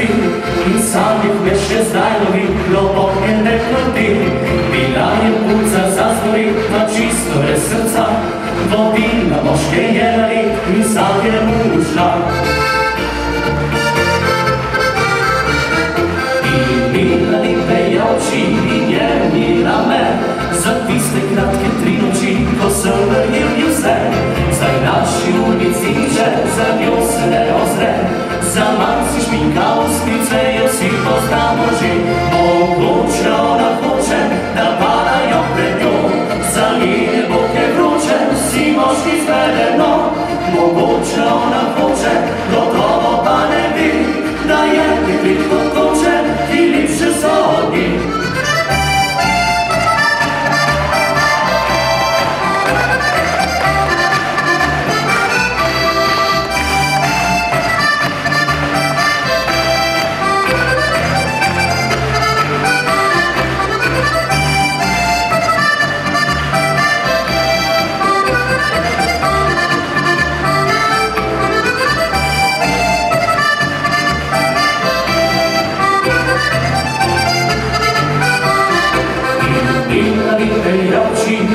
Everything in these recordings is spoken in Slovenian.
lasi in samih me še zdaj lovi globokne neploti. Bila je punca zazvorita, čisto brez srca, vodila moške je nalit in vsakemu ušla. Imela lepe oči in je umila me za tiste kratke 3 noči, ko sem verjel ji vse. Zdaj naši ulici že za njo se ne ozre, za manj si šminka ustnice, jo vsi poznamo že. Mogoče ona hoče, da padajo pred njo, za njene boke vroče, vsi moški zvedeno. Mogoče ona hoče, gotovo pa ne bi, da je deklet kot koče, ki lepše so od njih.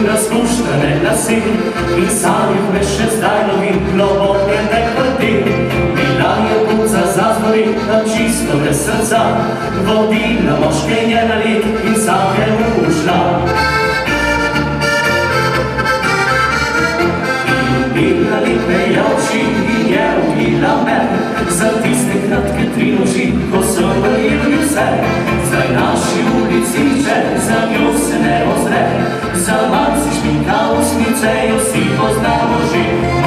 Razpuštene lasi in sanjih me še zdaj lovi globokne nekrti. Bila je punca zazvorita, čisto brez srca, vodila moške je nalit in vsakemu ušla. Imela lepe oči in je umila me za tiste kratke 3 noči, ko sem verjel ji vse. Zdaj naši ulici že za njo se ne ozre, za manj si šminka ustnice, jo vsi poznamo že.